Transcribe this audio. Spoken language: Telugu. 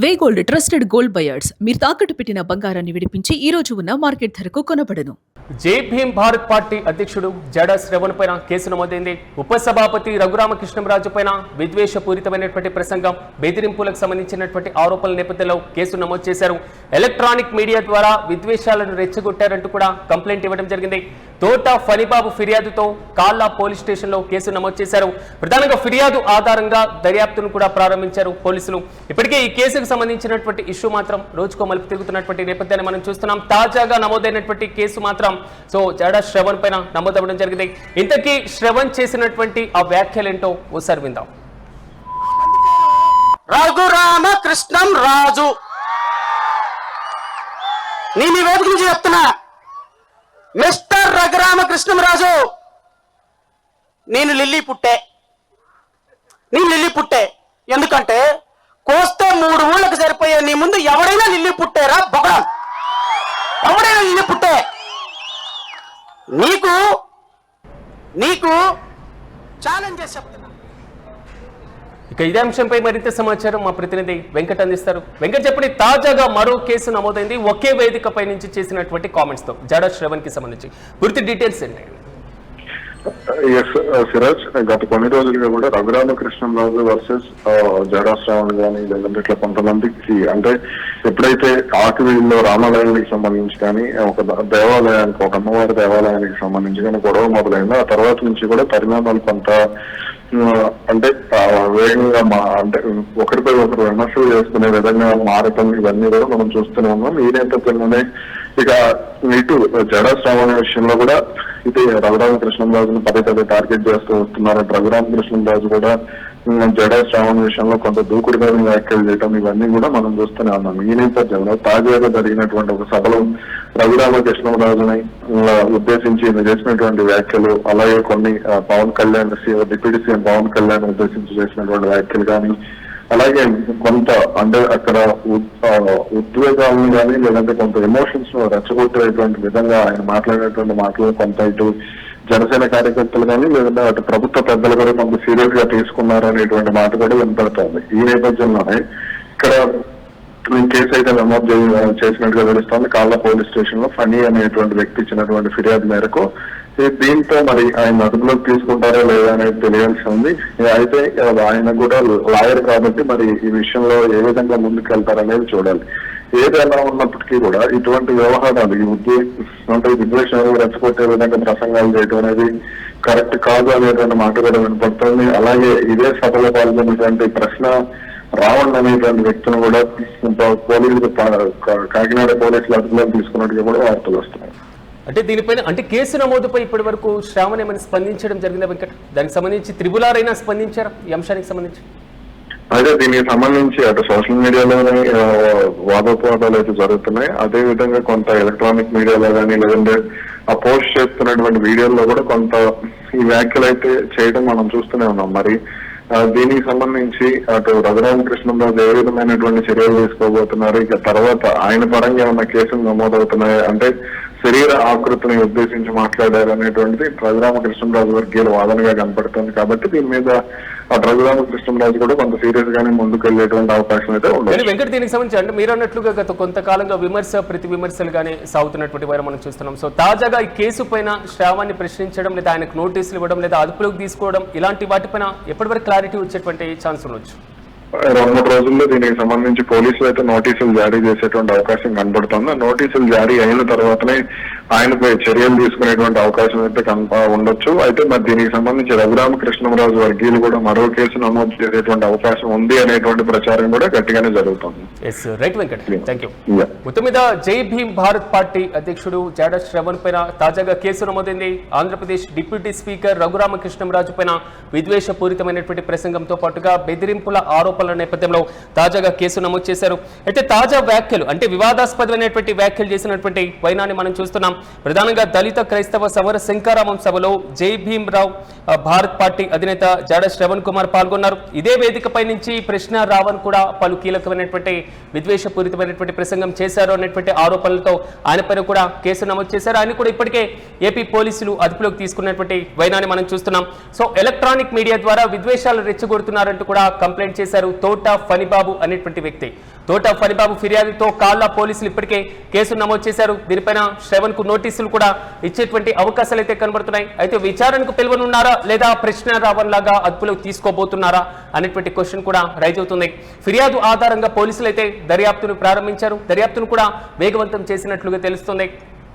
వే గోల్డ్ ట్రస్టెడ్ గోల్డ్ బయర్స్ మీరు తాకట్టు పెట్టిన బంగారాన్ని విడిపించి ఈ రోజు ఉన్న మార్కెట్ ధరకు కొనబడను. జై భీమ్ భారత్ పార్టీ అధ్యక్షుడు జడా శ్రవణ్ పైన కేసు నమోదైంది. ఉపసభాపతి రఘురామకృష్ణంరాజు పైన విద్వేషపూరితమైనటువంటి ప్రసంగం, బెదిరింపులకు సంబంధించినటువంటి ఆరోపణల నేపథ్యంలో కేసు నమోదు చేశారు. ఎలక్ట్రానిక్ మీడియా ద్వారా విద్వేషాలను రెచ్చగొట్టారంటూ కూడా కంప్లైంట్ ఇవ్వడం జరిగింది. తోట ఫణిబాబు ఫిర్యాదుతో కాల్లా పోలీస్ స్టేషన్లో కేసు నమోదు చేశారు. ప్రధానంగా ఫిర్యాదు ఆధారంగా దర్యాప్తును కూడా ప్రారంభించారు పోలీసులు. ఇప్పటికే ఈ కేసుకు సంబంధించినటువంటి ఇష్యూ మాత్రం రోజుకో మలుపు తిరుగుతున్నటువంటి నేపథ్యాన్ని మనం చూస్తున్నాం. తాజాగా నమోదైనటువంటి కేసు మాత్రం జడా శ్రవణ్ పైన నమోదవ్వడం జరిగింది. ఇంతకీ శ్రవణ్ చేసినటువంటి ఆ వ్యాఖ్యలేంటో ఓసారి విందాం. రఘురామకృష్ణం రాజు, నేను ఈ వేదిక నుంచి చెప్తున్నా, మిస్టర్ రఘురామకృష్ణం రాజు, నేను లిల్లీ పుట్టే. ఎందుకంటే కోస్తే 3 ఊళ్ళకి సరిపోయే నీ ముందు ఎవడైనా లిల్లీ పుట్టారా? బొగడం ఎవడైనా లిల్లీ పుట్టే. నీకు ఛాలెంజ్ చేసి చెప్తున్నా. ఇక ఇదే అంశంపై మరింత సమాచారం మా ప్రతినిధి వెంకట్ అందిస్తారు. వెంకట్ చెప్పండి, తాజాగా మరో కేసు నమోదైంది. ఒకే వేదికపై నుంచి చేసినటువంటి కామెంట్స్ తో జడా శ్రవణ్ కి సంబంధించి పూర్తి డీటెయిల్స్ ఏంటి? సిరాజ్, గత కొన్ని రోజులుగా కూడా రఘురామకృష్ణంరాజు వర్సెస్ జడా శ్రావణ్ కానీ లేదంటే ఇట్లా కొంతమందికి, అంటే ఎప్పుడైతే ఆకివీధిలో రామాలయానికి సంబంధించి కానీ ఒక దేవాలయానికి, ఒక అమ్మవారి దేవాలయానికి సంబంధించి కానీ గొడవ మొదలైందో ఆ తర్వాత నుంచి కూడా పరిణామాలు కొంత అంటే వేగంగా అంటే ఒకరిపై ఒకరు విమర్శలు చేసుకునే విధంగా మారటం, ఇవన్నీ కూడా మనం చూస్తూనే ఉన్నాం. ఈ నేపథ్యంలోనే ఇక ఇటు జడా శ్రావణ విషయంలో కూడా ఇది రఘురామకృష్ణంరాజును పదే టార్గెట్ చేస్తూ వస్తున్నారు. రఘురామకృష్ణంరాజు కూడా జడా శ్రావణ విషయంలో కొంత దూకుడుగా వ్యాఖ్యలు చేయడం, ఇవన్నీ కూడా మనం చూస్తూనే ఉన్నాం. ఈ నేపథ్యంలో తాజాగా జరిగినటువంటి ఒక సభలో రఘురామకృష్ణంరాజుని ఉద్దేశించి చేసినటువంటి వ్యాఖ్యలు, అలాగే కొన్ని పవన్ కళ్యాణ్ డిప్యూటీ సీఎం పవన్ కళ్యాణ్ ఉద్దేశించి చేసినటువంటి వ్యాఖ్యలు కానీ, అలాగే కొంత అంటే అక్కడ ఉద్వేగాలను కానీ లేదంటే కొంత ఎమోషన్స్ ను రెచ్చగొట్టేటువంటి విధంగా ఆయన మాట్లాడేటువంటి మాటలు కొంత ఇటు జనసేన కార్యకర్తలు కానీ లేదంటే అటు ప్రభుత్వ పెద్దలు కూడా కొంత సీరియస్ గా తీసుకున్నారు అనేటువంటి మాట కూడా వినపడుతోంది. ఈ నేపథ్యంలోనే ఇక్కడ కేసు అయితే నమోదు చేసినట్టుగా తెలుస్తోంది. కాల్లా పోలీస్ స్టేషన్ లో ఫనీ అనేటువంటి వ్యక్తి ఇచ్చినటువంటి ఫిర్యాదు మేరకు దీంతో మరి ఆయన అదుపులోకి తీసుకుంటారో లేదా అనేది తెలియాల్సి ఉంది. అయితే ఆయన కూడా లాయర్ కాబట్టి మరి ఈ విషయంలో ఏ విధంగా ముందుకు వెళ్తారనేది చూడాలి. ఏదైనా ఉన్నప్పటికీ కూడా ఇటువంటి వ్యవహారాలు అంటే విద్వేషాలు రెచ్చగొట్టే విధంగా ప్రసంగాలు చేయడం అనేది కరెక్ట్ కాదు అనేటువంటి మాట కూడా వినపడుతుంది. అలాగే ఇదే సభలో పాల్గొన్నటువంటి ప్రశ్న రావణ్ అనేటువంటి వ్యక్తిని కూడా పోలీసులు కాకినాడ పోలీసులు అదుపులోకి తీసుకున్నట్టుగా కూడా వార్తలు వస్తున్నాయి. అంటే దీనిపైన అంటే కేసు నమోదుపై ఇప్పటి వరకు శ్రావణ్ ఏమైనా స్పందించడం జరిగిందా వెంకట్? దానికి సంబంధించి త్రిబులార్ అయినా స్పందించారా ఈ అంశానికి సంబంధించి? అయితే దీనికి సంబంధించి అటు సోషల్ మీడియాలోనే వాదోపవాదాలు అయితే జరుగుతున్నాయి. అదే విధంగా కొంత ఎలక్ట్రానిక్ మీడియాలో కానీ లేదంటే ఆ పోస్ట్ చేస్తున్నటువంటి వీడియోల్లో కూడా కొంత ఈ వ్యాఖ్యలు అయితే చేయడం మనం చూస్తూనే ఉన్నాం. మరి దీనికి సంబంధించి అటు రఘురామకృష్ణంరాజు ఏ విధమైనటువంటి చర్యలు తీసుకోబోతున్నారు, ఇక తర్వాత ఆయన పరంగా ఉన్న కేసులు నమోదవుతున్నాయి, అంటే శరీర ఆకృతిని ఉద్దేశించి మాట్లాడారు అనేటువంటిది రఘురామకృష్ణంరాజు వర్గీయుల వాదనగా కనపడుతుంది. కాబట్టి దీని మీద రఘురామకృష్ణంరాజు కూడా కొంత సీరియస్ గానే ముందుకు వెళ్ళేటువంటి అవకాశం అయితే ఉండదు. వెంకట, దీనికి సంబంధించి అంటే మీరు అన్నట్లుగా గత కొంతకాలంగా ప్రతి విమర్శలు గానీ సాగుతున్నటువంటి వారు మనం చూస్తున్నాం. సో తాజాగా ఈ కేసు పైన శ్రావణ్ని ప్రశ్నించడం లేదా ఆయనకు నోటీసులు ఇవ్వడం లేదా అదుపులోకి తీసుకోవడం ఇలాంటి వాటిపైన ఎప్పటివరకు క్లారిటీ వచ్చేటువంటి ఛాన్స్ ఉండొచ్చు? 2-3 రోజుల్లో దీనికి సంబంధించి పోలీసులు అయితే నోటీసులు జారీ చేసేటువంటి అవకాశం కనబడుతుంది. నోటీసులు జారీ అయిన తర్వాతనే ఆయనపై చర్యలు తీసుకునేటువంటి అవకాశం అయితే ఉండొచ్చు. అయితే మరి దీనికి సంబంధించి రఘురామకృష్ణంరాజు వర్గీయులు కూడా మరో కేసు నమోదు చేసేటువంటి అవకాశం ఉంది అనేటువంటి ప్రచారం కూడా గట్టిగానే జరుగుతుంది. మొత్తం మీద జై భీమ్ భారత్ పార్టీ అధ్యక్షుడు జడా శ్రవణ్ పైన తాజాగా కేసు నమోదైంది. ఆంధ్రప్రదేశ్ డిప్యూటీ స్పీకర్ రఘురామకృష్ణంరాజు పైన విద్వేషపూరితమైనటువంటి ప్రసంగంతో పాటుగా బెదిరింపుల ఆరోపణల నేపథ్యంలో తాజాగా కేసు నమోదు చేశారు. అయితే తాజా వ్యాఖ్యలు అంటే వివాదాస్పదమైనటువంటి వ్యాఖ్యలు చేసినటువంటి వైనాన్ని మనం చూస్తున్నాం. ప్రధానంగా దళిత క్రైస్తవ సమర శంకారామం సభలో జై భీమ్ రావు భారత్ పార్టీ అధినేత జడా శ్రవణ్ కుమార్ పాల్గొన్నారు. ఇదే వేదికపై నుంచి ప్రశ్న రావణ్ కూడా పలు కీలకమైనటువంటి విద్వేషపూరితమైనటువంటి ప్రసంగం చేశారు అనేటువంటి ఆరోపణలతో ఆయనపైన కూడా కేసు నమోదు చేశారు. ఆయన కూడా ఇప్పటికే ఏపీ పోలీసులు అదుపులోకి తీసుకున్నటువంటి వైనాన్ని మనం చూస్తున్నాం. సో ఎలక్ట్రానిక్ మీడియా ద్వారా విద్వేషాలు రెచ్చగొడుతున్నారంటూ కూడా కంప్లైంట్ చేశారు తోట ఫణిబాబు అనేటువంటి వ్యక్తి. తోట ఫణిబాబు ఫిర్యాదుతో కాళ్ళ పోలీసులు ఇప్పటికే కేసు నమోదు చేశారు. దీనిపైన శ్రవణ్ కు నోటీసులు కూడా ఇచ్చేటువంటి అవకాశాలు అయితే కనబడుతున్నాయి. అయితే విచారణకు పిలువనున్నారా లేదా ప్రశ్న రావణ్ లాగా అదుపులోకి తీసుకోబోతున్నారా అనేటువంటి క్వశ్చన్ కూడా రైజ్ అవుతుంది. ఫిర్యాదు ఆధారంగా పోలీసులు అయితే దర్యాప్తును ప్రారంభించారు. దర్యాప్తును కూడా వేగవంతం చేసినట్లుగా తెలుస్తుంది.